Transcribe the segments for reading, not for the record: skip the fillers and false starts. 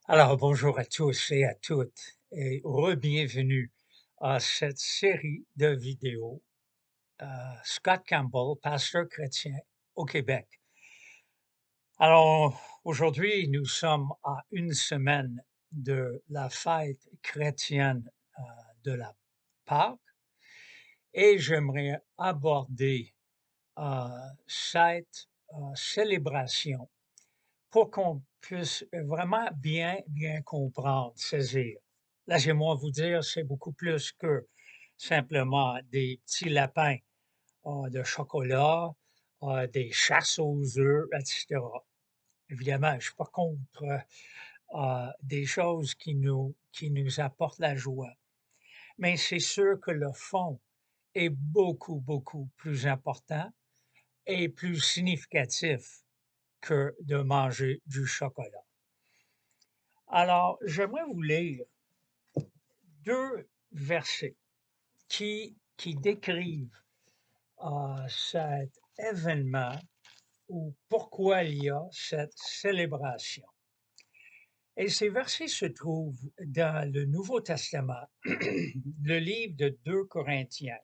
Alors, bonjour à tous et à toutes et re-bienvenue à cette série de vidéos. Scott Campbell, pasteur chrétien au Québec. Alors, aujourd'hui, nous sommes à une semaine de la fête chrétienne de la Pâque et j'aimerais aborder cette célébration pour qu'on puisse vraiment bien comprendre, saisir. Laissez-moi vous dire, c'est beaucoup plus que simplement des petits lapins de chocolat, des chasses aux œufs, etc. Évidemment, je ne suis pas contre des choses qui nous apportent la joie, mais c'est sûr que le fond est beaucoup plus important et plus significatif que de manger du chocolat. Alors, j'aimerais vous lire deux versets qui décrivent cet événement ou pourquoi il y a cette célébration. Et ces versets se trouvent dans le Nouveau Testament, le livre de 2 Corinthiens.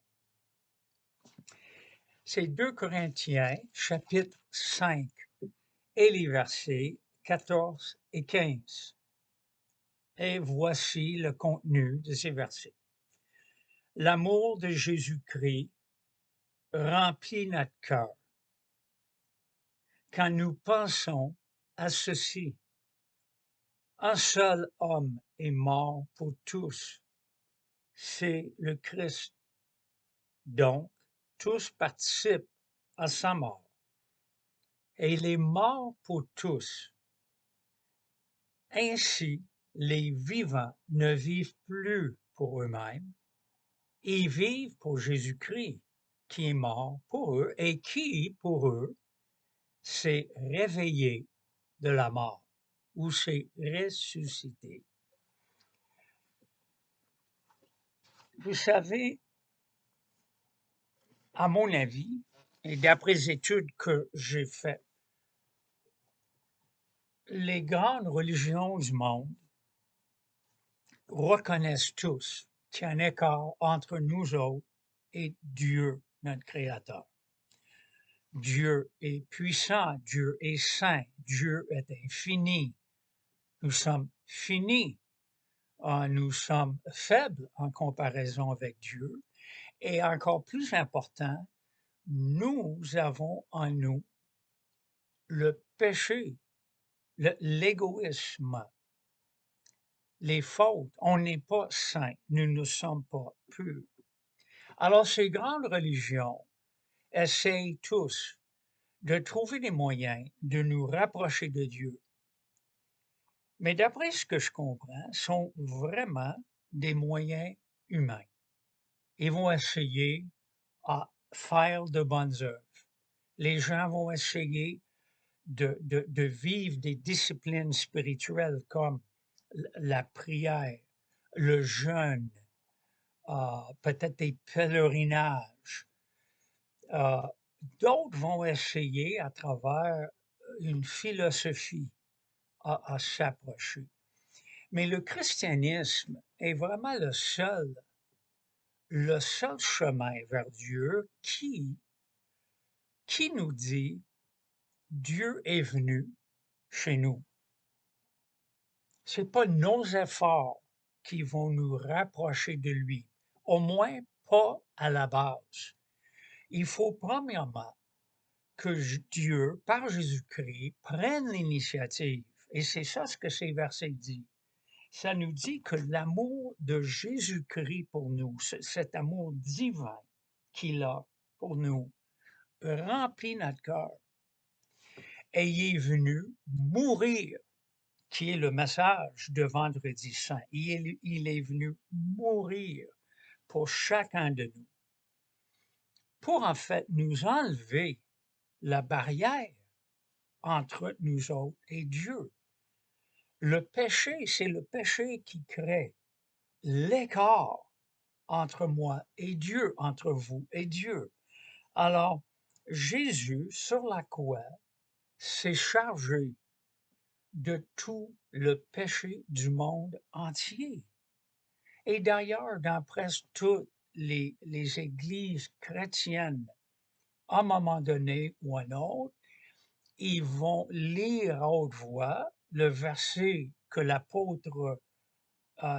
C'est 2 Corinthiens, chapitre 5, et les versets 14 et 15. Et voici le contenu de ces versets. L'amour de Jésus-Christ remplit notre cœur quand nous pensons à ceci. Un seul homme est mort pour tous, c'est le Christ. Donc, tous participent à sa mort. Et il est mort pour tous. Ainsi, les vivants ne vivent plus pour eux-mêmes, ils vivent pour Jésus-Christ, qui est mort pour eux et qui, pour eux, s'est réveillé de la mort ou s'est ressuscité. Vous savez, à mon avis, et d'après les études que j'ai faites, les grandes religions du monde reconnaissent tous qu'il y a un écart entre nous autres et Dieu, notre Créateur. Dieu est puissant, Dieu est saint, Dieu est infini. Nous sommes finis, nous sommes faibles en comparaison avec Dieu. Et encore plus important, nous avons en nous le péché, l'égoïsme, les fautes. On n'est pas saints, nous ne sommes pas purs. Alors ces grandes religions essayent tous de trouver des moyens de nous rapprocher de Dieu. Mais d'après ce que je comprends, sont vraiment des moyens humains. Ils vont essayer à faire de bonnes œuvres. Les gens vont essayer de vivre des disciplines spirituelles comme la prière, le jeûne, peut-être des pèlerinages. Euh, D'autres vont essayer à travers une philosophie à s'approcher. Mais le christianisme est vraiment le seul chemin vers Dieu qui nous dit Dieu est venu chez nous. Ce n'est pas nos efforts qui vont nous rapprocher de lui, au moins pas à la base. Il faut premièrement que Dieu, par Jésus-Christ, prenne l'initiative. Et c'est ça ce que ces versets disent. Ça nous dit que l'amour de Jésus-Christ pour nous, cet amour divin qu'il a pour nous, remplit notre cœur. Et il est venu mourir, qui est le message de Vendredi Saint. Il est venu mourir pour chacun de nous, pour en fait nous enlever la barrière entre nous autres et Dieu. Le péché, c'est le péché qui crée l'écart entre moi et Dieu, entre vous et Dieu. Alors, Jésus, sur la croix, s'est chargé de tout le péché du monde entier. Et d'ailleurs, dans presque toutes les églises chrétiennes, à un moment donné ou un autre, ils vont lire à haute voix le verset que l'apôtre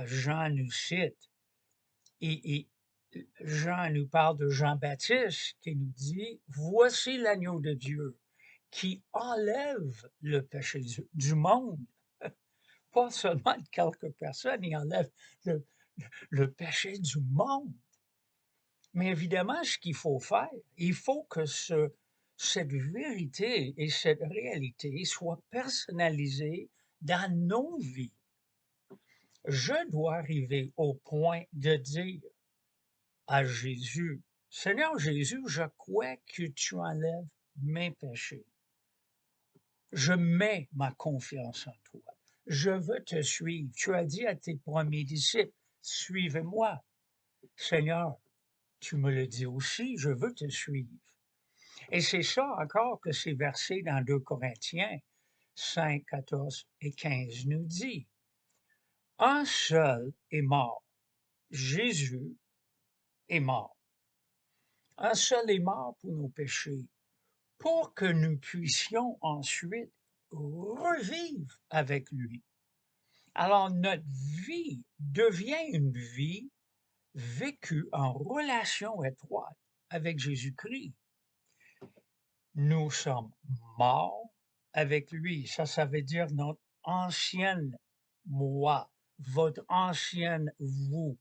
Jean nous cite. Et Jean nous parle de Jean-Baptiste qui nous dit, voici l'agneau de Dieu qui enlève le péché du monde. Pas seulement de quelques personnes, il enlève le, le péché du monde. Mais évidemment, ce qu'il faut faire, il faut que cette vérité et cette réalité soient personnalisées dans nos vies. Je dois arriver au point de dire à Jésus, Seigneur Jésus, je crois que tu enlèves mes péchés. Je mets ma confiance en toi. Je veux te suivre. Tu as dit à tes premiers disciples, suivez-moi. Seigneur, tu me le dis aussi, je veux te suivre. Et c'est ça encore que ces versets dans 2 Corinthiens 5, 14 et 15 nous dit. Un seul est mort. Jésus est mort. Un seul est mort pour nos péchés, pour que nous puissions ensuite revivre avec lui. Alors notre vie devient une vie vécue en relation étroite avec Jésus-Christ. Nous sommes morts avec lui. Ça veut dire notre ancienne moi, votre ancienne vous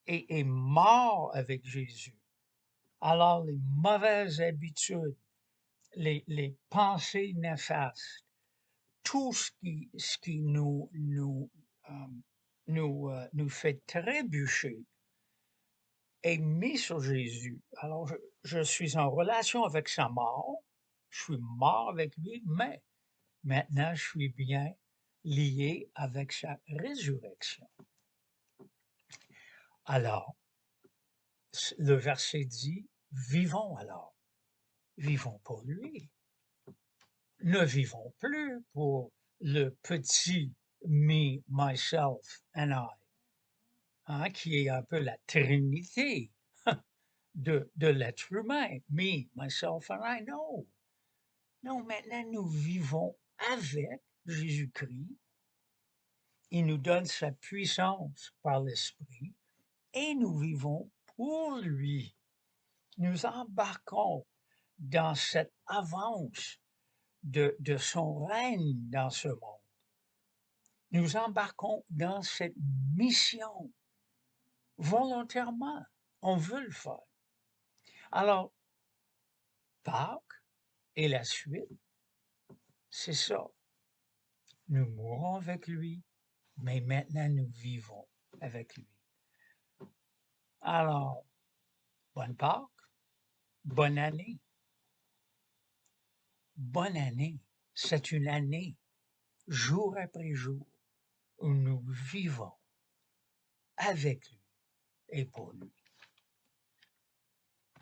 est mort avec Jésus. Alors les mauvaises habitudes, les pensées néfastes, tout ce qui nous fait trébucher est mis sur Jésus. Alors, je suis en relation avec sa mort, je suis mort avec lui, mais maintenant, je suis bien lié avec sa résurrection. Alors, le verset dit, vivons alors, vivons pour lui. Ne vivons plus pour le petit me, myself and I, hein, qui est un peu la trinité de l'être humain. Me, myself and I, non. Non, maintenant nous vivons avec Jésus-Christ. Il nous donne sa puissance par l'Esprit et nous vivons pour lui. Nous embarquons dans cette avance de son règne dans ce monde. Nous embarquons dans cette mission volontairement. On veut le faire. Alors, Pâques et la suite, c'est ça. Nous mourons avec lui, mais maintenant nous vivons avec lui. Alors, bonne Pâques, bonne année. Bonne année. C'est une année, jour après jour, où nous vivons avec lui et pour lui.